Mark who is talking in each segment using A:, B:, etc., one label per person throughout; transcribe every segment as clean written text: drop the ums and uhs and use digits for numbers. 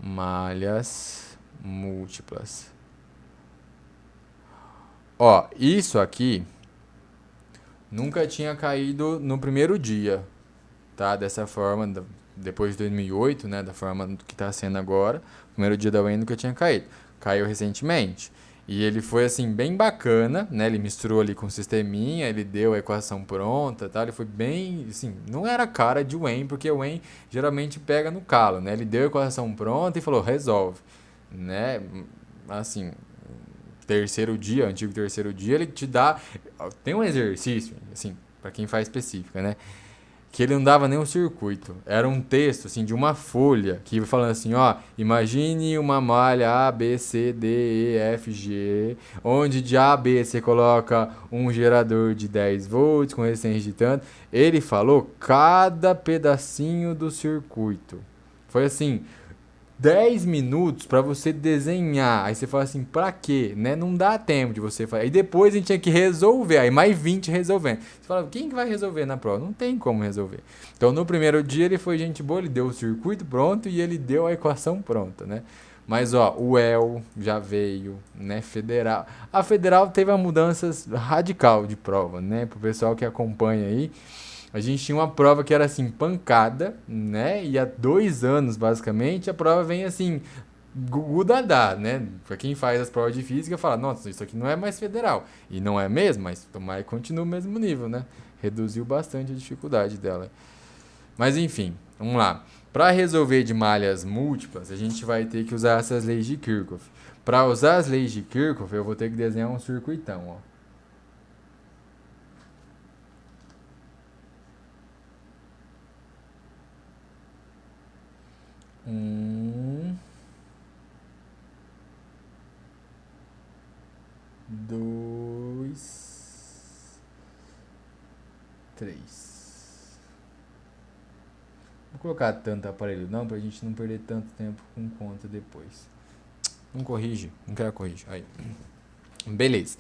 A: malhas múltiplas. Ó, isso aqui nunca tinha caído no primeiro dia, tá? Dessa forma, depois de 2008, né? Da forma que está sendo agora. O primeiro dia da UEM nunca tinha caído. Caiu recentemente. E ele foi, assim, bem bacana, né? Ele misturou ali com o sisteminha, ele deu a equação pronta, tá? Ele foi bem, assim, não era cara de UEM, porque o UEM geralmente pega no calo, né? Ele deu a equação pronta e falou, resolve, né? Assim, terceiro dia, antigo terceiro dia, ele te dá... Tem um exercício, assim, para quem faz específica, né? Que ele não dava nem um circuito. Era um texto, assim, de uma folha, que ia falando assim, ó, imagine uma malha A, B, C, D, E, F, G, onde de A a B você coloca um gerador de 10 volts com resistência de tanto. Ele falou cada pedacinho do circuito. Foi assim, 10 minutos para você desenhar. Aí você fala assim, pra quê? Né? Não dá tempo de você fazer. Aí depois a gente tinha que resolver. Aí mais 20 resolvendo. Você fala, quem que vai resolver na prova? Não tem como resolver. Então no primeiro dia ele foi gente boa, ele deu o circuito pronto e ele deu a equação pronta, né? Mas ó, o EL já veio, né? Federal. A Federal teve uma mudança radical de prova, né? Pro pessoal que acompanha aí. A gente tinha uma prova que era assim, pancada, né? E há 2 anos, basicamente, a prova vem assim, gudadá, né? Pra quem faz as provas de física, fala, nossa, isso aqui não é mais federal. E não é mesmo, mas tomara que continue o mesmo nível, né? Reduziu bastante a dificuldade dela. Mas enfim, vamos lá. Para resolver de malhas múltiplas, a gente vai ter que usar essas leis de Kirchhoff. Para usar as leis de Kirchhoff, eu vou ter que desenhar um circuitão, ó. Um, dois, três. Vou colocar tanto aparelho não, pra gente não perder tanto tempo com conta depois. Não corrige, não quero corrigir. Aí. Beleza.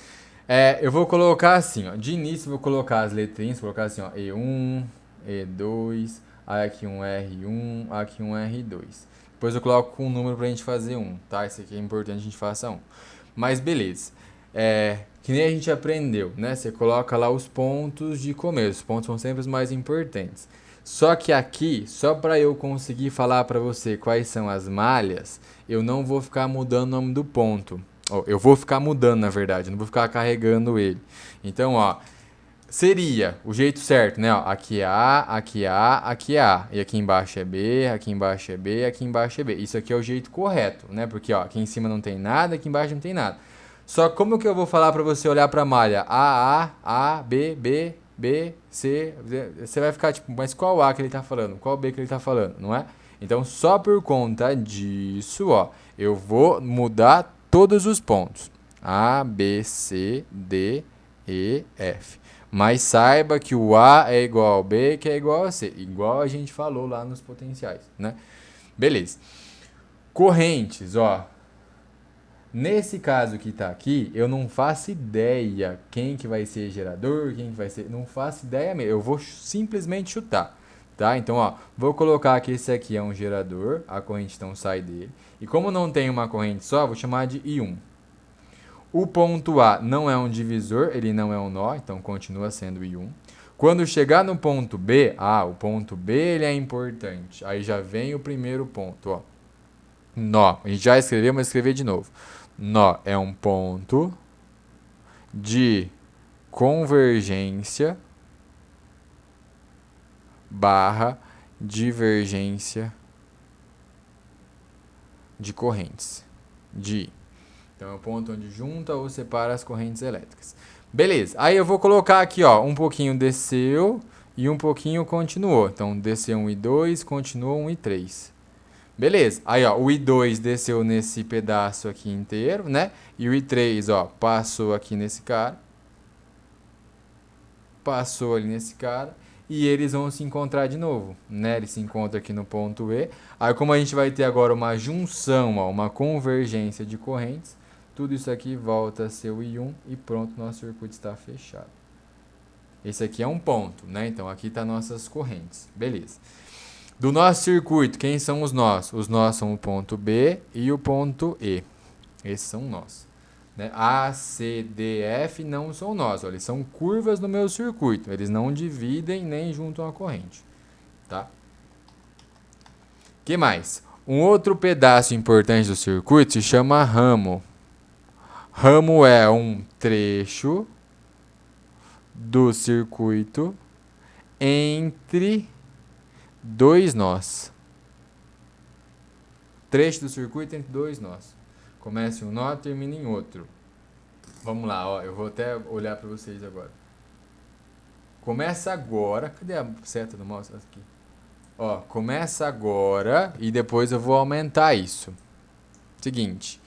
A: Eu vou colocar assim, ó. De início vou colocar as letrinhas, vou colocar assim, ó. E1, E2, aí aqui um R1, aqui um R2. Depois eu coloco com um número pra gente fazer um, tá? Esse aqui é importante a gente faça um. Mas beleza. Que nem a gente aprendeu, né? Você coloca lá os pontos de começo. Os pontos são sempre os mais importantes. Só que aqui, só para eu conseguir falar para você quais são as malhas, eu não vou ficar mudando o nome do ponto. Eu vou ficar mudando, na verdade, não vou ficar carregando ele. Então, ó, seria o jeito certo, né? Ó, aqui é A, aqui é A, aqui é A. E aqui embaixo é B, aqui embaixo é B, aqui embaixo é B. Isso aqui é o jeito correto, né? Porque, ó, aqui em cima não tem nada, aqui embaixo não tem nada. Só como que eu vou falar para você olhar para a malha? A, B, B, B, C. Você vai ficar tipo, mas qual A que ele tá falando? Qual B que ele tá falando, não é? Então, só por conta disso, ó, eu vou mudar todos os pontos. A, B, C, D, E, F. Mas saiba que o A é igual ao B, que é igual a C. Igual a gente falou lá nos potenciais, né? Beleza. Correntes, ó. Nesse caso que está aqui, eu não faço ideia quem que vai ser gerador, quem que vai ser... Não faço ideia mesmo. Eu vou simplesmente chutar, tá? Então, ó, vou colocar que esse aqui é um gerador, a corrente então sai dele. E como não tem uma corrente só, vou chamar de I1. O ponto A não é um divisor, ele não é um nó, então continua sendo I1. Quando chegar no ponto B, o ponto B ele é importante. Aí já vem o primeiro ponto, ó. Nó. A gente já escreveu, mas escrever de novo. Nó é um ponto de convergência barra divergência de correntes. Então é o ponto onde junta ou separa as correntes elétricas. Beleza. Aí eu vou colocar aqui, ó, um pouquinho desceu e um pouquinho continuou. Então desceu um I2, continuou um I3. Beleza. Aí, ó, o I2 desceu nesse pedaço aqui inteiro, né? E o I3, ó, passou aqui nesse cara. Passou ali nesse cara. E eles vão se encontrar de novo, né? Eles se encontram aqui no ponto E. Aí, como a gente vai ter agora uma junção, ó, uma convergência de correntes, tudo isso aqui volta a ser o I1 e pronto, nosso circuito está fechado. Esse aqui é um ponto, né? Então, aqui tá nossas correntes. Beleza. Do nosso circuito, quem são os nós? Os nós são o ponto B e o ponto E. Esses são nós. Né? A, C, D, F não são nós. Ó, eles são curvas no meu circuito. Eles não dividem nem juntam a corrente. Tá? Que mais? Um outro pedaço importante do circuito se chama ramo. Ramo é um trecho do circuito entre dois nós. Trecho do circuito entre dois nós. Começa em um nó, termina em outro. Vamos lá, ó, eu vou até olhar para vocês agora. Começa agora. Cadê a seta do mouse? Aqui. Ó, começa agora e depois eu vou aumentar isso. Seguinte,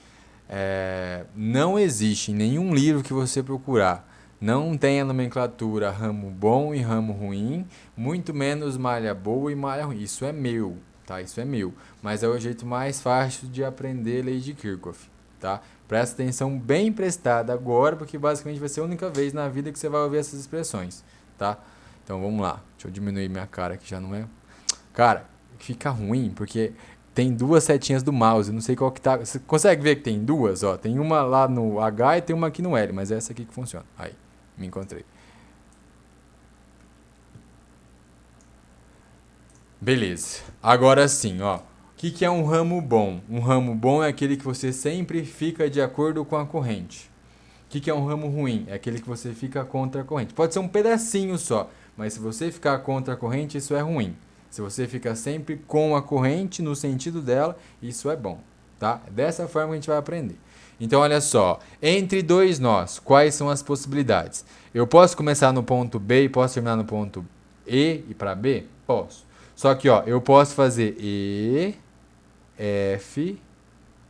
A: não existe em nenhum livro que você procurar, não tem a nomenclatura ramo bom e ramo ruim, muito menos malha boa e malha ruim. Isso é meu, tá? Isso é meu. Mas é o jeito mais fácil de aprender lei de Kirchhoff, tá? Presta atenção bem prestada agora, porque basicamente vai ser a única vez na vida que você vai ouvir essas expressões, tá? Então vamos lá. Deixa eu diminuir minha cara que já não é... Cara, fica ruim, porque tem duas setinhas do mouse, não sei qual que tá... Você consegue ver que tem duas, ó? Tem uma lá no H e tem uma aqui no L, mas é essa aqui que funciona. Aí, me encontrei. Beleza. Agora sim, ó. O que é um ramo bom? Um ramo bom é aquele que você sempre fica de acordo com a corrente. O que é um ramo ruim? É aquele que você fica contra a corrente. Pode ser um pedacinho só, mas se você ficar contra a corrente, isso é ruim. Se você fica sempre com a corrente no sentido dela, isso é bom, tá? É dessa forma que a gente vai aprender. Então, olha só, entre dois nós, quais são as possibilidades? Eu posso começar no ponto B e posso terminar no ponto E e para B? Posso. Só que, ó, eu posso fazer E, F,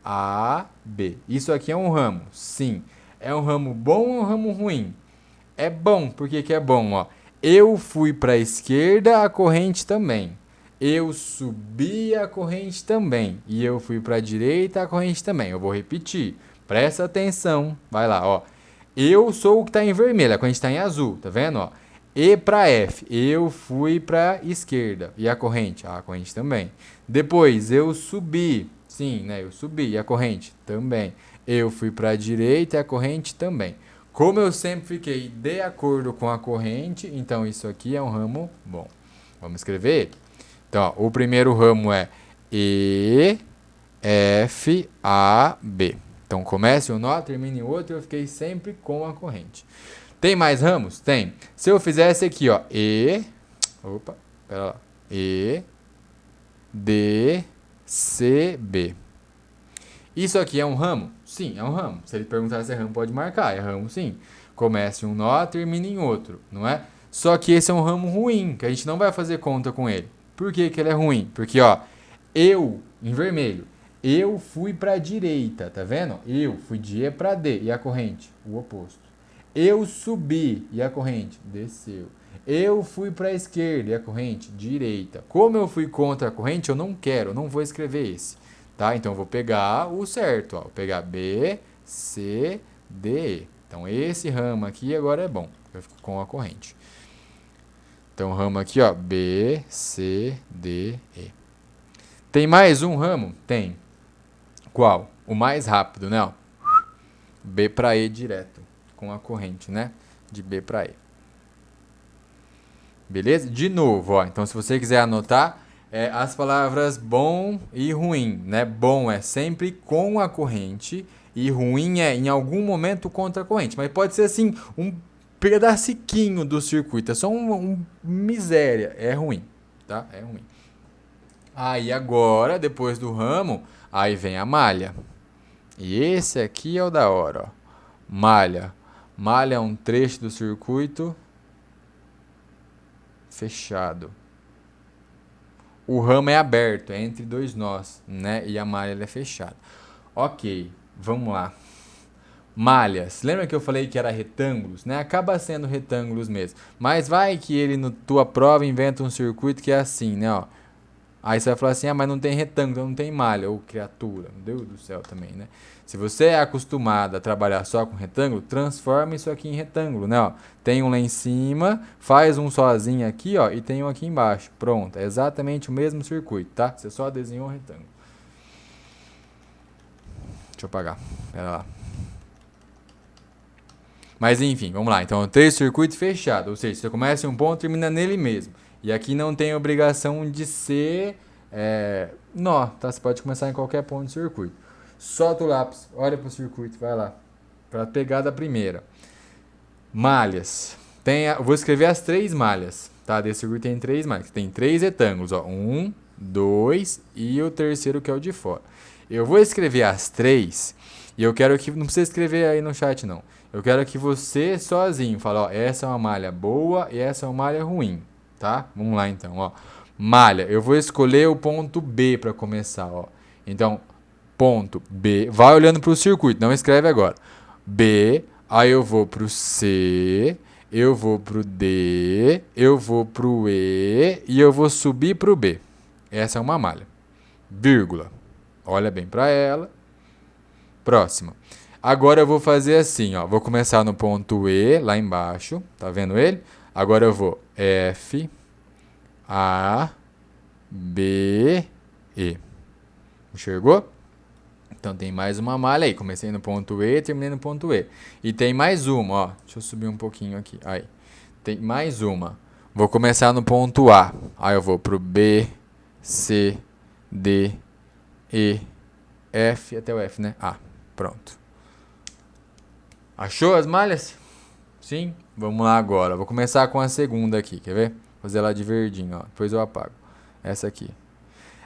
A: A, B. Isso aqui é um ramo? Sim. É um ramo bom ou um ramo ruim? É bom. Por que que é bom, ó? Eu fui para a esquerda, a corrente também. Eu subi, a corrente também. E eu fui para a direita, a corrente também. Eu vou repetir. Presta atenção. Vai lá, ó. Eu sou o que está em vermelho, a corrente está em azul, tá vendo, ó? E para F, eu fui para a esquerda. E a corrente? Ah, a corrente também. Depois, eu subi. Sim, né? Eu subi. E a corrente? Também. Eu fui para a direita e a corrente também. Como eu sempre fiquei de acordo com a corrente, então isso aqui é um ramo bom. Vamos escrever? Então, ó, o primeiro ramo é E, F, A, B. Então, comece um nó, termine em outro, eu fiquei sempre com a corrente. Tem mais ramos? Tem. Se eu fizesse aqui, ó, E, opa, pera lá, E, D, C, B. Isso aqui é um ramo? Sim, é um ramo. Se ele perguntar se é ramo, pode marcar. É ramo, sim. Comece um nó, termine em outro, não é? Só que esse é um ramo ruim, que a gente não vai fazer conta com ele. Por que que ele é ruim? Porque, ó, eu, em vermelho, eu fui para a direita, tá vendo? Eu fui de E para D, e a corrente? O oposto. Eu subi, e a corrente? Desceu. Eu fui para a esquerda, e a corrente? Direita. Como eu fui contra a corrente, eu não quero, eu não vou escrever esse. Tá? Então, eu vou pegar o certo. Ó. Vou pegar B, C, D, E. Então, esse ramo aqui agora é bom. Eu fico com a corrente. Então, ramo aqui, ó, B, C, D, E. Tem mais um ramo? Tem. Qual? O mais rápido, né? Ó. B para E direto, com a corrente, né? De B para E. Beleza? De novo, ó. Então, se você quiser anotar, as palavras bom e ruim, né? Bom é sempre com a corrente e ruim é em algum momento contra a corrente. Mas pode ser assim, um pedacinho do circuito, é só miséria, é ruim, tá? É ruim. Aí agora, depois do ramo, aí vem a malha. E esse aqui é o da hora, ó. Malha. Malha é um trecho do circuito fechado. O ramo é aberto, é entre dois nós, né? E a malha ela é fechada. Ok, vamos lá. Malhas. Lembra que eu falei que era retângulos, né? Acaba sendo retângulos mesmo. Mas vai que ele, na tua prova, inventa um circuito que é assim, né? Ó. Aí você vai falar assim, mas não tem retângulo, não tem malha, ou criatura, meu Deus do céu também, né? Se você é acostumado a trabalhar só com retângulo, transforma isso aqui em retângulo, né? Ó, tem um lá em cima, faz um sozinho aqui, ó, e tem um aqui embaixo. Pronto, é exatamente o mesmo circuito, tá? Você só desenhou um retângulo. Deixa eu apagar, pera lá. Mas enfim, vamos lá. Então, 3 circuitos fechados, ou seja, você começa em um ponto e termina nele mesmo. E aqui não tem obrigação de ser nó, tá? Você pode começar em qualquer ponto do circuito. Solta o lápis, olha para o circuito, vai lá. Para pegar da primeira. Malhas. Eu vou escrever as 3 malhas, tá? Desse circuito tem 3 malhas. Tem 3 retângulos, ó. 1, 2 e o terceiro que é o de fora. Eu vou escrever as 3 e eu quero que... Não precisa escrever aí no chat, não. Eu quero que você sozinho fale, ó, essa é uma malha boa e essa é uma malha ruim, tá? Vamos lá então, ó. Malha, eu vou escolher o ponto B para começar, ó. Então, ponto B, vai olhando para o circuito, não escreve agora. B, aí eu vou pro C, eu vou pro D, eu vou pro E e eu vou subir pro B. Essa é uma malha. Vírgula. Olha bem para ela. Próxima. Agora eu vou fazer assim, ó. Vou começar no ponto E, lá embaixo. Tá vendo ele? Agora eu vou F, A, B, E. Enxergou? Então tem mais uma malha aí. Comecei no ponto E, terminei no ponto E. E tem mais uma, ó. Deixa eu subir um pouquinho aqui. Aí. Tem mais uma. Vou começar no ponto A. Aí eu vou pro B, C, D, E, F, até o F, né? A. Pronto. Achou as malhas? Sim? Vamos lá agora. Vou começar com a segunda aqui, quer ver? Vou fazer ela de verdinho, ó. Depois eu apago. Essa aqui.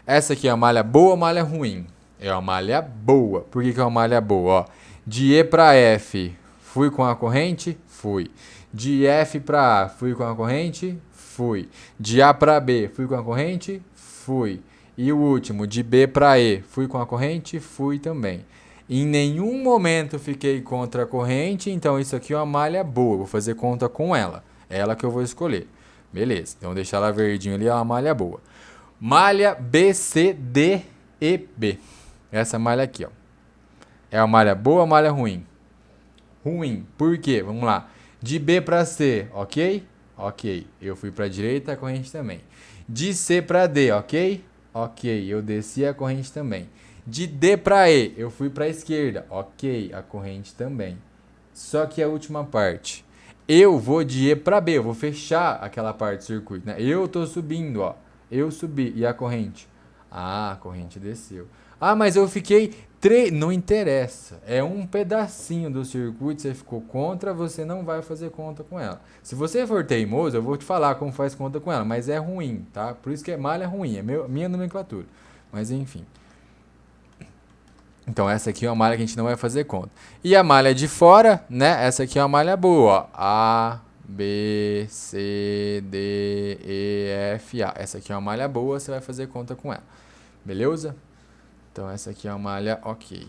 A: Essa aqui é uma malha boa ou malha ruim? É uma malha boa. Por que é uma malha boa? Ó, de E para F, fui com a corrente? Fui. De F para A, fui com a corrente? Fui. De A para B, fui com a corrente? Fui. E o último, de B para E, fui com a corrente? Fui também. Em nenhum momento fiquei contra a corrente, então isso aqui é uma malha boa. Vou fazer conta com ela. É ela que eu vou escolher. Beleza, então vou deixar ela verdinha ali, é uma malha boa. Malha B, C, D, E, B. Essa malha aqui, ó. É uma malha boa ou malha ruim? Ruim. Por quê? Vamos lá. De B para C, ok? Ok. Eu fui para a direita, a corrente também. De C para D, ok? Ok. Eu desci a corrente também. De D para E, eu fui para a esquerda. Ok, a corrente também. Só que a última parte. Eu vou de E para B, eu vou fechar aquela parte do circuito, né? Eu tô subindo, ó. Eu subi. E a corrente? Ah, a corrente desceu. Ah, mas eu fiquei... Não interessa. É um pedacinho do circuito, você ficou contra, você não vai fazer conta com ela. Se você for teimoso, eu vou te falar como faz conta com ela, mas é ruim, tá? Por isso que é malha ruim, é minha nomenclatura. Mas enfim. Então essa aqui é uma malha que a gente não vai fazer conta. E a malha de fora, né? Essa aqui é uma malha boa, ó. A, B, C, D, E, F, A. Essa aqui é uma malha boa, você vai fazer conta com ela. Beleza? Então essa aqui é uma malha ok.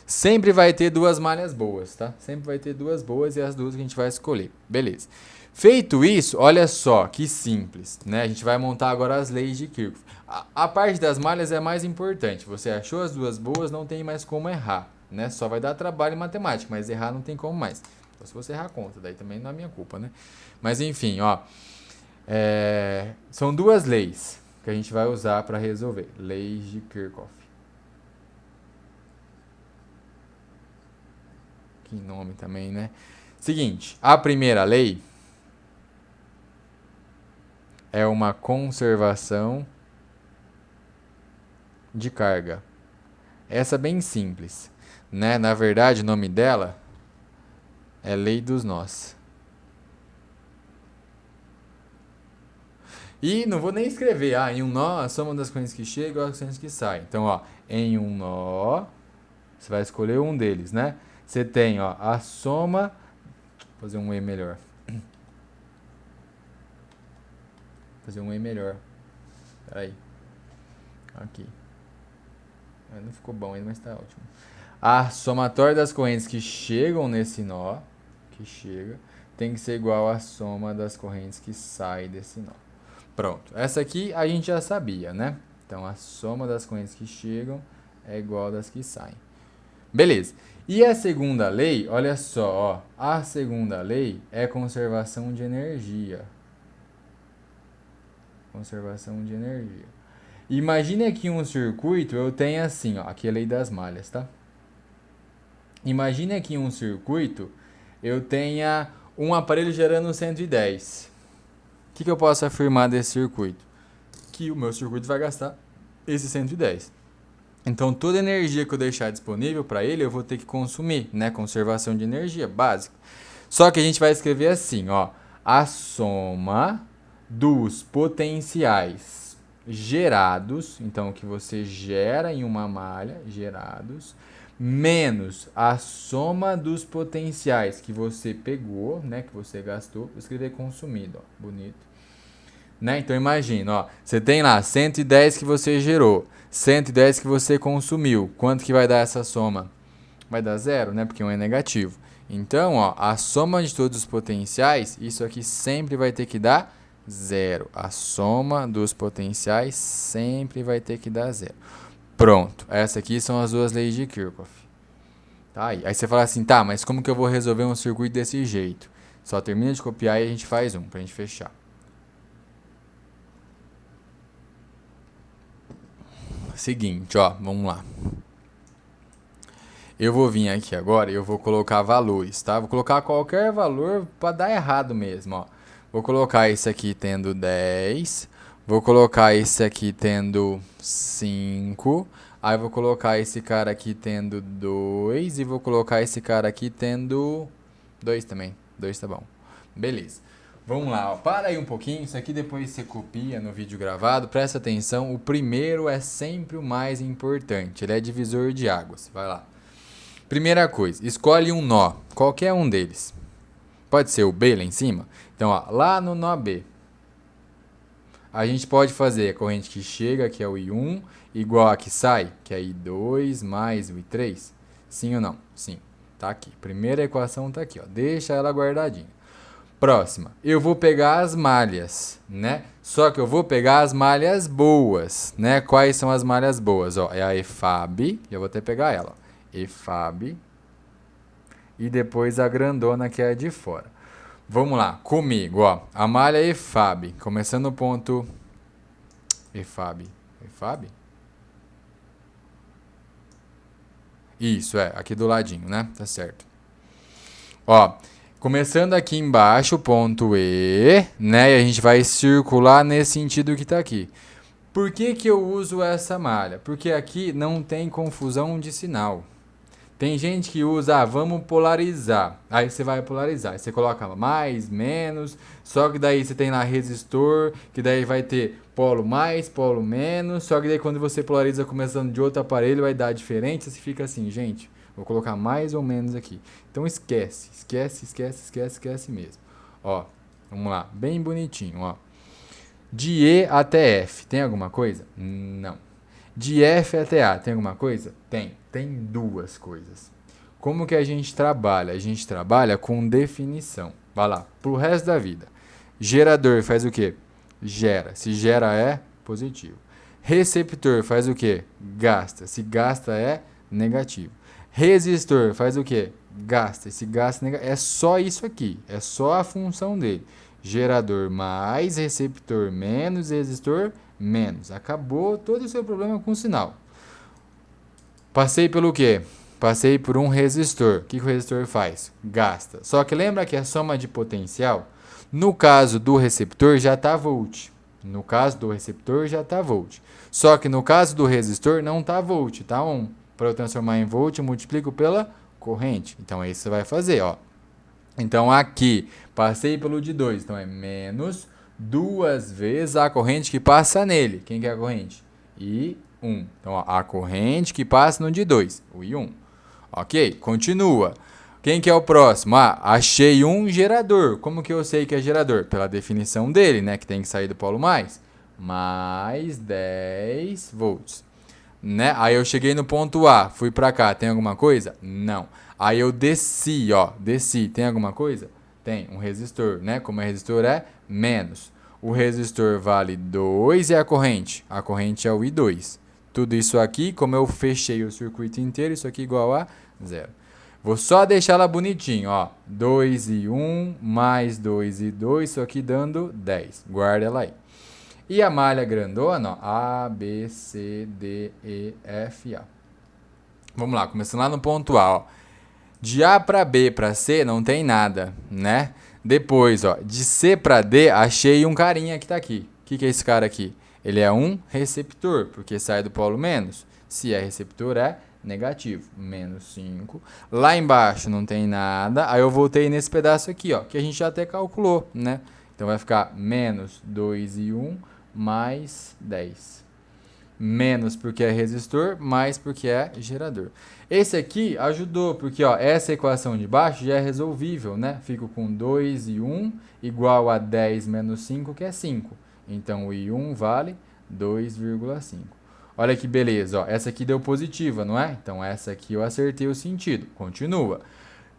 A: Sempre vai ter 2 malhas boas, tá? Sempre vai ter 2 boas e as 2 que a gente vai escolher. Beleza. Feito isso, olha só que simples, né? A gente vai montar agora as leis de Kirchhoff. A parte das malhas é mais importante. Você achou as 2 boas, não tem mais como errar, né? Só vai dar trabalho em matemática, mas errar não tem como mais. Então, se você errar conta, daí também não é minha culpa, né? Mas enfim, ó. São 2 leis que a gente vai usar para resolver. Leis de Kirchhoff. Que nome também, né? Seguinte, a primeira lei é uma conservação de carga. Essa é bem simples, né? Na verdade, o nome dela é lei dos nós. E não vou nem escrever, em um nó, a soma das correntes que chegam às correntes que saem. Então, ó, em um nó, você vai escolher um deles, né? Você tem, ó, a soma, vou fazer um E melhor. Fazer um E melhor. Peraí. Aqui. Não ficou bom ainda, mas tá ótimo. A somatória das correntes que chegam nesse nó, tem que ser igual à soma das correntes que saem desse nó. Pronto. Essa aqui a gente já sabia, né? Então, a soma das correntes que chegam é igual das que saem. Beleza. E a segunda lei, olha só, ó, a segunda lei é conservação de energia. Conservação de energia. Imagine aqui um circuito, eu tenho assim, ó, aqui é a lei das malhas, tá? Imagine aqui um circuito, eu tenha um aparelho gerando 110. O que eu posso afirmar desse circuito? Que o meu circuito vai gastar esse 110. Então, toda energia que eu deixar disponível para ele, eu vou ter que consumir, né? Conservação de energia, básico. Só que a gente vai escrever assim, ó. A soma dos potenciais gerados, então, o que você gera em uma malha, gerados, menos a soma dos potenciais que você pegou, né? Que você gastou. Vou escrever consumido, ó. Bonito. Né? Então imagina, ó, você tem lá 110 que você gerou, 110 que você consumiu. Quanto que vai dar essa soma? Vai dar zero, né? Porque um é negativo. Então, ó, a soma de todos os potenciais, isso aqui sempre vai ter que dar zero. A soma dos potenciais sempre vai ter que dar zero. Pronto. Essas aqui são as duas leis de Kirchhoff. Tá aí. Aí você fala assim, tá, mas como que eu vou resolver um circuito desse jeito? Só termina de copiar e a gente faz um, pra gente fechar. Seguinte, ó, vamos lá. Eu vou vir aqui agora e eu vou colocar valores, tá? Vou colocar qualquer valor para dar errado mesmo, ó. Vou colocar esse aqui tendo 10, vou colocar esse aqui tendo 5, aí vou colocar esse cara aqui tendo 2 e vou colocar esse cara aqui tendo 2 também. 2 tá bom. Beleza. Vamos lá, ó. Para aí um pouquinho, isso aqui depois você copia no vídeo gravado, presta atenção, o primeiro é sempre o mais importante, ele é divisor de águas, vai lá. Primeira coisa, escolhe um nó, qualquer um deles, pode ser o B lá em cima, então ó, lá no nó B, a gente pode fazer a corrente que chega, que é o I1, igual a que sai, que é I2 mais o I3, sim ou não? Sim, tá aqui, primeira equação tá aqui, ó, deixa ela guardadinha. Próxima, eu vou pegar as malhas, né? Só que eu vou pegar as malhas boas, né? Quais são as malhas boas? Ó, é a EFAB, eu vou até pegar ela, ó. EFAB, e depois a grandona que é de fora. Vamos lá, comigo, ó, a malha EFAB, começando no ponto EFAB, EFAB? Isso, aqui do ladinho, né? Tá certo. Ó, começando aqui embaixo, ponto E, né? E a gente vai circular nesse sentido que está aqui. Por que que eu uso essa malha? Porque aqui não tem confusão de sinal. Tem gente que usa, vamos polarizar. Aí você vai polarizar. Aí você coloca mais, menos. Só que daí você tem lá resistor, que daí vai ter polo mais, polo menos. Só que daí quando você polariza começando de outro aparelho, vai dar diferente. Você fica assim, gente, vou colocar mais ou menos aqui. Então esquece, esquece, esquece, esquece, esquece mesmo. Ó, vamos lá, bem bonitinho, ó. De E até F, tem alguma coisa? Não. De F até A, tem alguma coisa? Tem. Tem duas coisas. Como que a gente trabalha? A gente trabalha com definição. Vai lá, pro resto da vida. Gerador faz o quê? Gera. Se gera é positivo. Receptor faz o quê? Gasta. Se gasta é negativo. Resistor faz o quê? Gasta. Esse gasta é só isso aqui. É só a função dele. Gerador mais, receptor menos, resistor menos. Acabou todo o seu problema com o sinal. Passei pelo quê? Passei por um resistor. O que o resistor faz? Gasta. Só que lembra que a soma de potencial, no caso do receptor, já está volt. No caso do receptor, já está volt. Só que no caso do resistor, não está volt, está 1. Para eu transformar em volt, eu multiplico pela corrente. Então, é isso que você vai fazer, ó. Então, aqui, passei pelo de 2. Então, é menos 2 vezes a corrente que passa nele. Quem que é a corrente? I1. Então, ó, a corrente que passa no de 2. O I1. Ok? Continua. Quem que é o próximo? Ah, achei um gerador. Como que eu sei que é gerador? Pela definição dele, né? Que tem que sair do polo mais. Mais 10 volts. Né? Aí eu cheguei no ponto A, fui pra cá, tem alguma coisa? Não. Aí eu desci, ó, desci, tem alguma coisa? Tem, um resistor, né? Como é resistor é menos. O resistor vale 2 e a corrente? A corrente é o I2. Tudo isso aqui, como eu fechei o circuito inteiro, isso aqui igual a 0. Vou só deixar ela bonitinho, ó. 2 e 1 mais 2 e 2, isso aqui dando 10. Guarda ela aí. E a malha grandona, ó, A, B, C, D, E, F, A. Vamos lá, começando lá no ponto A, ó. De A para B para C não tem nada, né? Depois, ó, de C para D, achei um carinha que tá aqui. O que é esse cara aqui? Ele é um receptor, porque sai do polo menos. Se é receptor, é negativo, menos 5. Lá embaixo não tem nada, aí eu voltei nesse pedaço aqui, ó, que a gente já até calculou, né? Então vai ficar menos 2 e 1 mais 10. Menos porque é resistor, mais porque é gerador. Esse aqui ajudou, porque ó, essa equação de baixo já é resolvível, né? Fico com 2 e 1 igual a 10 menos 5, que é 5. Então, o I1 vale 2,5. Olha que beleza, ó. Essa aqui deu positiva, não é? Então, essa aqui eu acertei o sentido. Continua.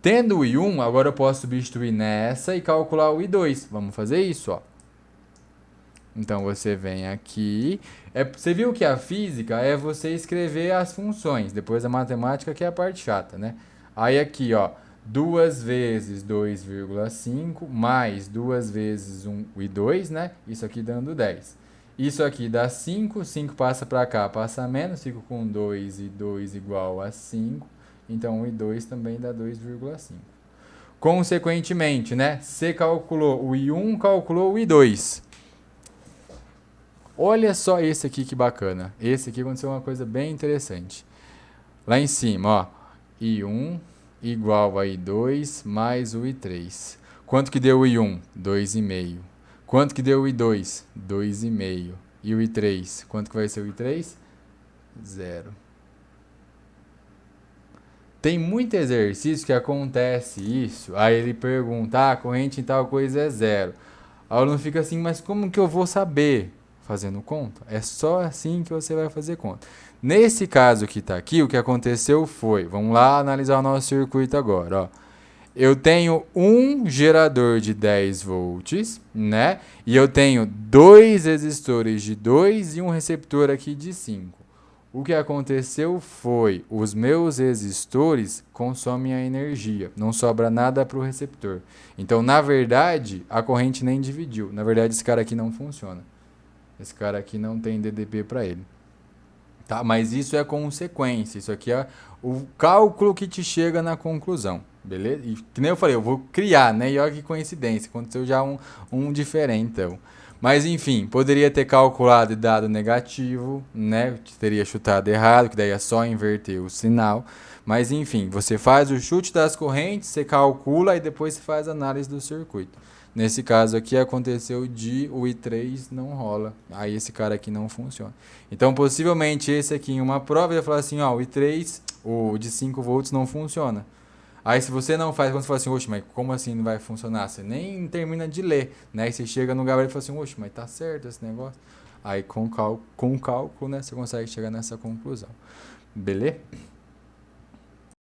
A: Tendo o I1, agora eu posso substituir nessa e calcular o I2. Vamos fazer isso, ó. Então, você vem aqui. Você viu que a física é você escrever as funções. Depois a matemática que é a parte chata, né? Aí aqui, ó. 2 vezes 2,5 mais 2 vezes 1 e 2, né? Isso aqui dando 10. Isso aqui dá 5, 5 passa para cá, passa menos, fico com 2 e 2 igual a 5. Então, 1 e 2 também dá 2,5. Consequentemente, né? Você calculou o I1, calculou o I2. Olha só esse aqui que bacana. Esse aqui aconteceu uma coisa bem interessante. Lá em cima, ó. I1 igual a I2 mais o I3. Quanto que deu o I1? 2,5. Quanto que deu o I2? 2,5. E o I3? Quanto que vai ser o I3? 0. Tem muito exercício que acontece isso, aí ele pergunta, a corrente em tal coisa é 0. O aluno fica assim, mas como que eu vou saber? Fazendo conta. É só assim que você vai fazer conta. Nesse caso que está aqui, o que aconteceu foi, vamos lá analisar o nosso circuito agora, ó. Eu tenho um gerador de 10 volts, né? E eu tenho 2 resistores de 2 e um receptor aqui de 5. O que aconteceu foi, os meus resistores consomem a energia, não sobra nada para o receptor. Então, na verdade, a corrente nem dividiu. Na verdade, esse cara aqui não funciona. Esse cara aqui não tem DDP para ele. Tá? Mas isso é consequência, isso aqui é o cálculo que te chega na conclusão, beleza? E que nem eu falei, eu vou criar, né? E olha que coincidência, aconteceu já um diferentão. Mas enfim, poderia ter calculado e dado negativo, né? Teria chutado errado, que daí é só inverter o sinal. Mas enfim, você faz o chute das correntes, você calcula e depois você faz a análise do circuito. Nesse caso aqui aconteceu de o I3 não rola, aí esse cara aqui não funciona. Então possivelmente esse aqui em uma prova ele vai falar assim, ó, o I3, o de 5 volts não funciona. Aí se você não faz, quando você fala assim, oxe, mas como assim não vai funcionar? Você nem termina de ler, né? Aí você chega no gabarito e fala assim, oxe, mas tá certo esse negócio. Aí com o cálculo, né, você consegue chegar nessa conclusão. Beleza?